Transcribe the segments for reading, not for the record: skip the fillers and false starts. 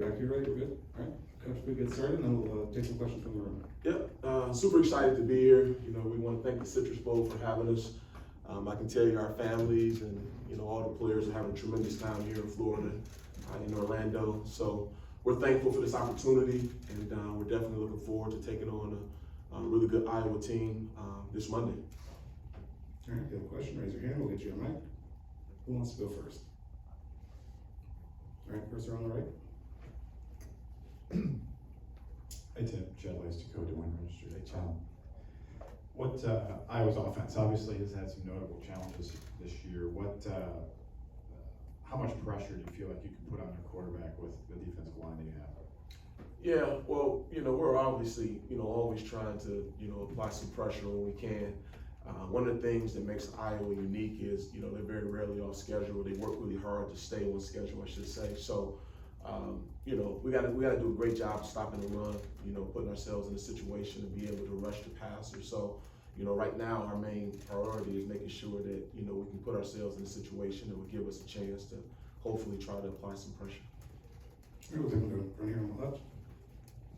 back to you, ready? We're good? All right, Coach, we get started, and then we'll take some questions from the room. Yep, super excited to be here. You know, we want to thank the Citrus Bowl for having us. I can tell you our families and, you know, all the players are having a tremendous time here in Florida, in Orlando. So we're thankful for this opportunity, and we're definitely looking forward to taking on a really good Iowa team this Monday. All right, if you have a question, raise your hand, we'll get you a mic. Who wants to go first? All right, first row on the right. Hey Tim, Chad Lace, Dakota Win Register. Hey Chad. What Iowa's offense obviously has had some notable challenges this year. How much pressure do you feel like you can put on your quarterback with the defensive line that you have? Yeah, well, you know, we're obviously, you know, always trying to, you know, apply some pressure when we can. One of the things that makes Iowa unique is, you know, they're very rarely off schedule. They work really hard to stay on schedule, I should say. So, you know, we got to do a great job of stopping the run, you know, putting ourselves in a situation to be able to rush the passer. So, you know, right now our main priority is making sure that, you know, we can put ourselves in a situation that will give us a chance to hopefully try to apply some pressure. We'll take one from here on the left.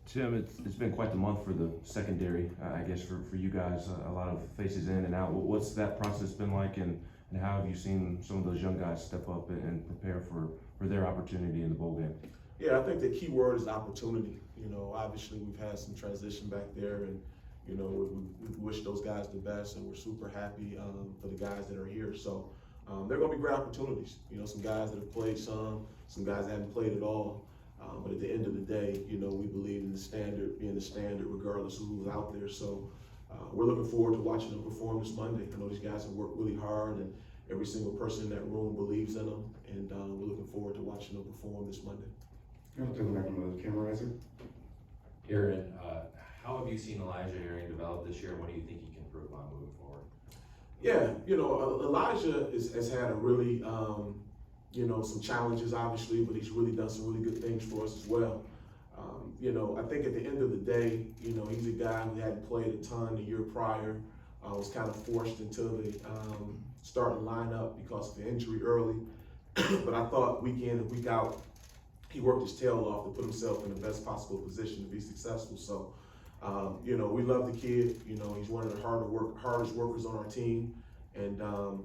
Tim, it's been quite the month for the secondary, I guess, for you guys. A lot of faces in and out. What's that process been like, and how have you seen some of those young guys step up and prepare for their opportunity in the bowl game? Yeah, I think the key word is opportunity. You know, obviously we've had some transition back there, and you know, we wish those guys the best, and we're super happy for the guys that are here. So they're going to be great opportunities. You know, some guys that have played some guys that haven't played at all. But at the end of the day, you know, we believe in the standard being the standard regardless of who's out there. So we're looking forward to watching them perform this Monday. I know these guys have worked really hard, and every single person in that room believes in them, and we're looking forward to watching them perform this Monday. I'll take one back on the camera riser. Aaron, how have you seen Elijah Herring develop this year, and what do you think he can improve on moving forward? Yeah, you know, Elijah has had a really, you know, some challenges obviously, but he's really done some really good things for us as well. You know, I think at the end of the day, you know, he's a guy who hadn't played a ton the year prior, was kind of forced into the starting lineup because of the injury early. But I thought week in and week out, he worked his tail off to put himself in the best possible position to be successful. So, you know, we love the kid. You know, he's one of the hardest workers on our team. And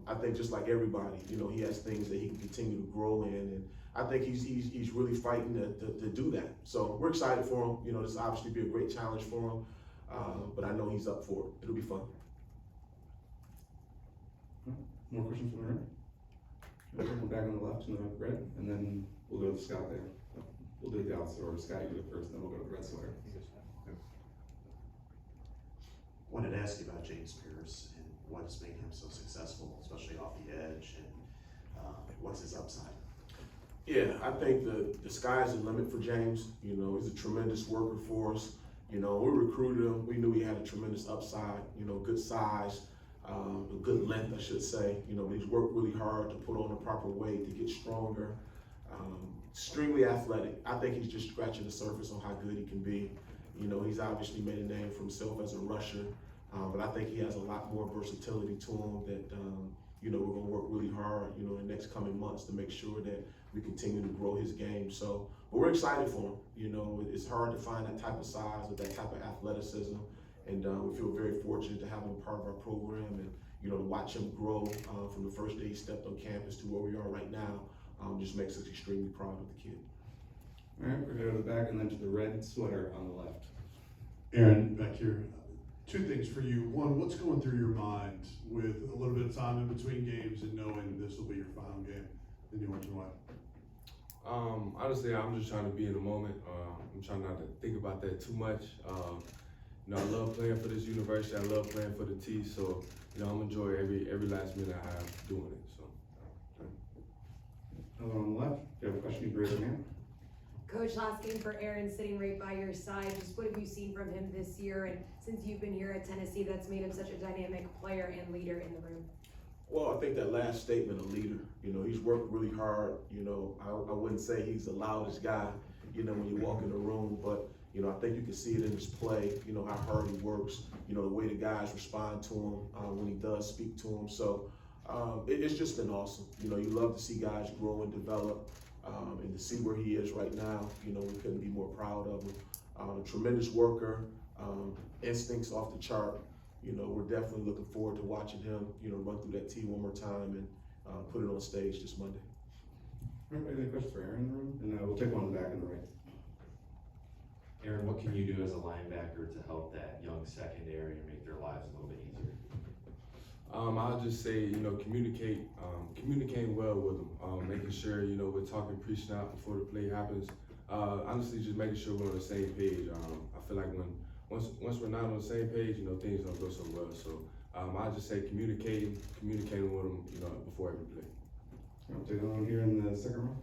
I think just like everybody, you know, he has things that he can continue to grow in. And I think he's really fighting to do that. So we're excited for him. You know, this will obviously be a great challenge for him. But I know he's up for it. It'll be fun. More questions from the room? One back on the left in the red, and then we'll go to Scott there. We'll do the opposite order. Scott, you go first, then we'll go to the red sweater. Wanted to ask you about James Pierce and what's made him so successful, especially off the edge, and what's his upside? Yeah, I think the sky's the limit for James. You know, he's a tremendous worker for us. You know, we recruited him. We knew he had a tremendous upside, you know, good size, a good length, I should say. You know, he's worked really hard to put on the proper weight to get stronger. Extremely athletic. I think he's just scratching the surface on how good he can be. You know, he's obviously made a name for himself as a rusher, but I think he has a lot more versatility to him that, you know, we're going to work really hard, you know, in the next coming months to make sure that we continue to grow his game. So, but we're excited for him. You know, it's hard to find that type of size with that type of athleticism, and we feel very fortunate to have him part of our program, and, you know, to watch him grow from the first day he stepped on campus to where we are right now just makes us extremely proud of the kid. All right, we're going to go to the back and then to the red sweater on the left. Aaron, back here. Two things for you. One, what's going through your mind with a little bit of time in between games and knowing this will be your final game in the Orange and White? Honestly, I'm just trying to be in the moment. I'm trying not to think about that too much. You know, I love playing for this university. I love playing for the T. So, you know, I'm enjoying every last minute I have doing it. So. Another one on the left. If you have a question, you can raise your hand. Coach, last game for Aaron, sitting right by your side. Just what have you seen from him this year, and since you've been here at Tennessee, that's made him such a dynamic player and leader in the room? Well, I think that last statement, a leader. You know, he's worked really hard. You know, I wouldn't say he's the loudest guy, you know, when you walk in the room, but, you know, I think you can see it in his play, you know, how hard he works, you know, the way the guys respond to him when he does speak to him. So it's just been awesome. You know, you love to see guys grow and develop. and to see where he is right now, you know, we couldn't be more proud of him. A tremendous worker, instincts off the chart. You know, we're definitely looking forward to watching him, you know, run through that tee one more time and put it on stage this Monday. Any questions for Aaron in the room? And we'll take one in the back and the right. Aaron, what can you do as a linebacker to help that young secondary and make their lives a little bit easier? I'll just say, you know, communicating well with them, making sure, you know, we're talking pre-snap before the play happens. Honestly, just making sure we're on the same page. I feel like once we're not on the same page, you know, things don't go so well. So I'll just say communicating with them, you know, before every play. I'll take one here in the second row.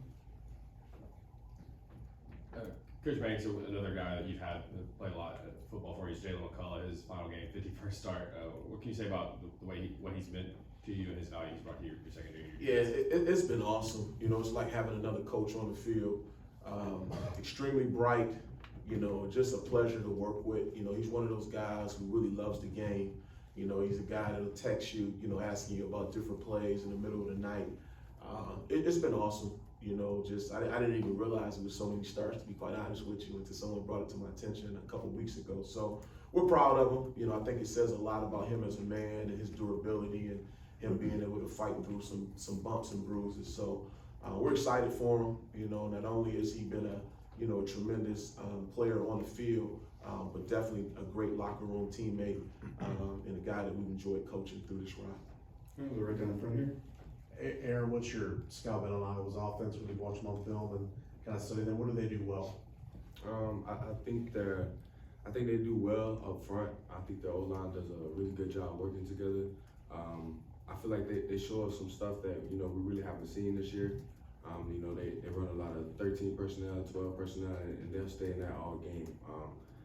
Coach Banks, another guy that you've had played a lot of football for you, Jalen McCullough, his final game, 51st start. What can you say about the way what he's been to you and his value he's brought to your secondary? Yeah, it's been awesome. You know, it's like having another coach on the field. Extremely bright, you know, just a pleasure to work with. You know, he's one of those guys who really loves the game. You know, he's a guy that'll text you, you know, asking you about different plays in the middle of the night. It's been awesome. You know, just I didn't even realize it was so many stars, to be quite honest with you, until someone brought it to my attention a couple weeks ago. So we're proud of him. You know, I think it says a lot about him as a man and his durability and him being able to fight through some bumps and bruises. So we're excited for him. You know, not only has he been a tremendous player on the field, but definitely a great locker room teammate and a guy that we've enjoyed coaching through this ride. We'll right down in front here. Aaron, what's your scout bet on Iowa's offense when you watch them on film and kind of study them? What do they do well? I think they do well up front. I think the O-line does a really good job working together. I feel like they show us some stuff that, you know, we really haven't seen this year. You know, they run a lot of 13 personnel, 12 personnel, and they'll stay in that all game.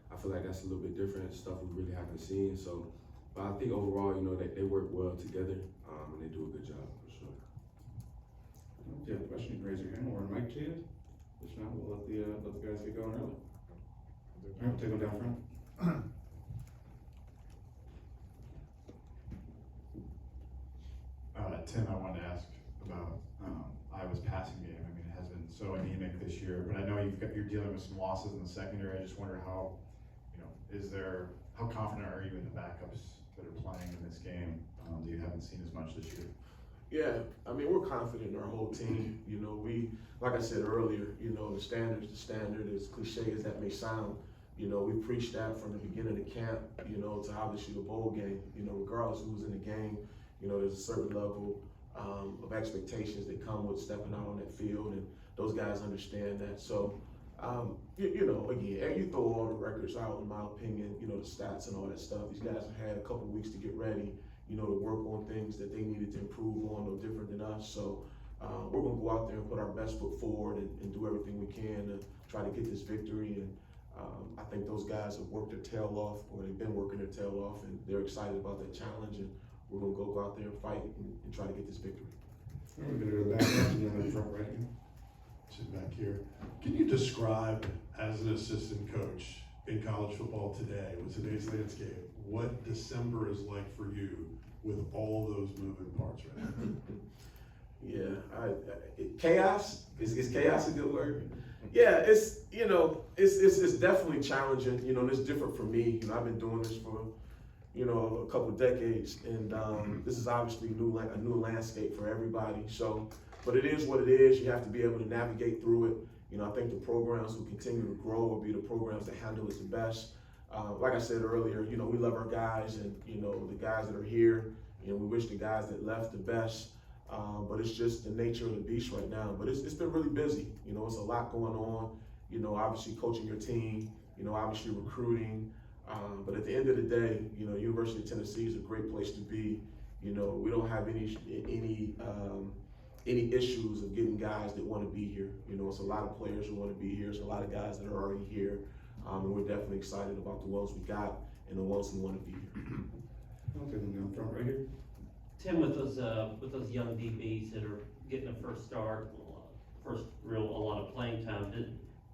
I feel like that's a little bit different, stuff we really haven't seen. So, but I think overall, you know, they work well together, and they do a good job for sure. If you have a question, you can raise your hand or a mic to you. If not, we'll let the guys get going early. All right, we'll take one down front. Tim, I wanted to ask about Iowa's passing game. I mean, it has been so anemic this year, but I know you're dealing with some losses in the secondary. I just wonder how, you know, how confident are you in the backups that are playing in this game that you haven't seen as much this year? Yeah, I mean, we're confident in our whole team. You know, like I said earlier, you know, the standard, as cliche as that may sound, you know, we preached that from the beginning of the camp, you know, to obviously the bowl game. You know, regardless of who's in the game, you know, there's a certain level of expectations that come with stepping out on that field, and those guys understand that. So, you know, again, you throw all the records out, in my opinion, you know, the stats and all that stuff. These guys have had a couple weeks to get ready, you know, to work on things that they needed to improve on, no different than us. So we're going to go out there and put our best foot forward and do everything we can to try to get this victory. And I think those guys have worked their tail off, or they've been working their tail off, and they're excited about that challenge. And we're going to go out there and fight and try to get this victory. All right, we're going to go back and then in front right here. Sit back here. Can you describe, as an assistant coach in college football today, with today's landscape, what December is like for you with all those moving parts right now? Yeah, chaos is chaos a good word? Yeah, it's, you know, it's definitely challenging. You know, and it's different for me. You know, I've been doing this for, you know, a couple of decades, and this is obviously a new landscape for everybody. So, but it is what it is. You have to be able to navigate through it. You know, I think the programs who continue to grow will be the programs that handle it the best. Like I said earlier, you know, we love our guys, and, you know, the guys that are here, you know, we wish the guys that left the best. But it's just the nature of the beast right now. But it's been really busy. You know, it's a lot going on. You know, obviously coaching your team, you know, obviously recruiting. But at the end of the day, you know, University of Tennessee is a great place to be. You know, we don't have any issues of getting guys that want to be here. You know, it's a lot of players who want to be here. It's a lot of guys that are already here. And we're definitely excited about the ones we got and the ones who want to be here. I'll take them down front right here. Tim, with those young DBs that are getting a first start, a lot of playing time,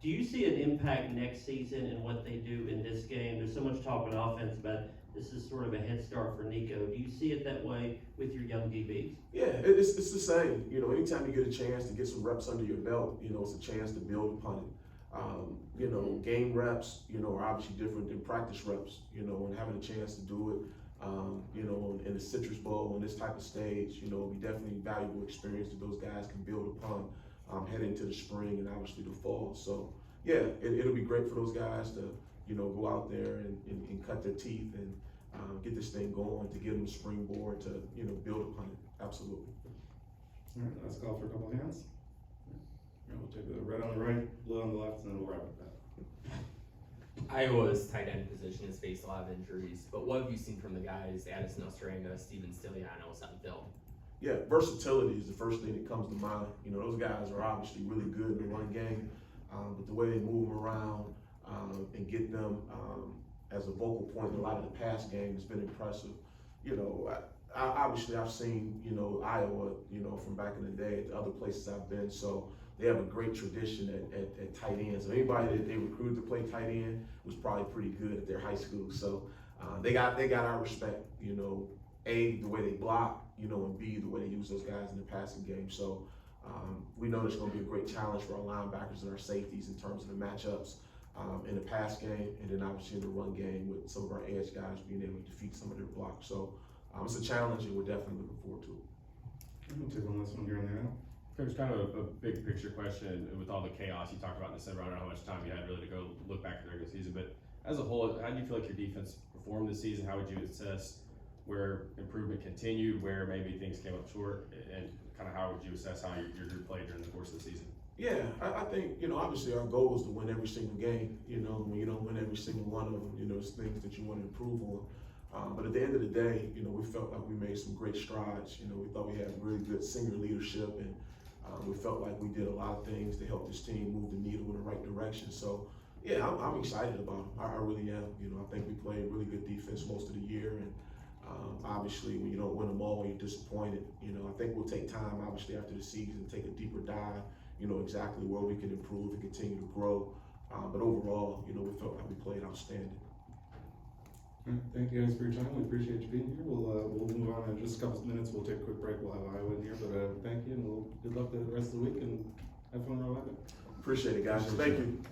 do you see an impact next season in what they do in this game? There's so much talk on offense about this is sort of a head start for Nico. Do you see it that way with your young DBs? Yeah, it's the same. You know, anytime you get a chance to get some reps under your belt, you know, it's a chance to build upon it. You know, game reps, you know, are obviously different than practice reps, you know, and having a chance to do it, you know, in the Citrus Bowl, on this type of stage, you know, will be definitely valuable experience that those guys can build upon heading into the spring and obviously the fall. So, yeah, it'll be great for those guys to, you know, go out there and cut their teeth and get this thing going, to give them a springboard to, you know, build upon it. Absolutely. All right, let's call for a couple hands. All right, we'll take the red on the right, blue on the left, and then we'll wrap it up. Iowa's tight end position has faced a lot of injuries, but what have you seen from the guys, Addison Ostranga, Steven Stiliano, on film? Yeah, versatility is the first thing that comes to mind. You know, those guys are obviously really good in the run game, but the way they move them around and get them as a vocal point in a lot of the pass game has been impressive. You know, obviously I've seen, you know, Iowa, you know, from back in the day at the other places I've been, so they have a great tradition at tight ends. So anybody that they recruited to play tight end was probably pretty good at their high school. So they got our respect, you know, A, the way they block, you know, and B, the way they use those guys in the passing game. So we know there's going to be a great challenge for our linebackers and our safeties in terms of the matchups in the pass game, and then obviously in the run game with some of our edge guys being able to defeat some of their blocks. So it's a challenge, and we're definitely looking forward to it. We'll take one last one here and there. Coach, kind of a big picture question with all the chaos you talked about in December. I don't know how much time you had really to go look back at the regular season, but as a whole, how do you feel like your defense performed this season? How would you assess where improvement continued, where maybe things came up short, and kind of how would you assess how your group played during the course of the season? Yeah, I think, you know, obviously our goal is to win every single game. You know, when you don't win every single one of them, you know, there's things that you want to improve on. But at the end of the day, you know, we felt like we made some great strides. You know, we thought we had really good senior leadership, and we felt like we did a lot of things to help this team move the needle in the right direction. So, yeah, I'm excited about it. I really am. You know, I think we played really good defense most of the year, and obviously when you don't win them all, you're disappointed. You know, I think we'll take time, obviously, after the season, take a deeper dive, you know, exactly where we can improve and continue to grow. But overall, you know, we felt like we played outstanding. All right, thank you guys for your time. We appreciate you being here. We'll move on in just a couple of minutes. We'll take a quick break. We'll have Iowa in here, but thank you, and good luck the rest of the week, and have fun around. Appreciate it, guys. Thank you.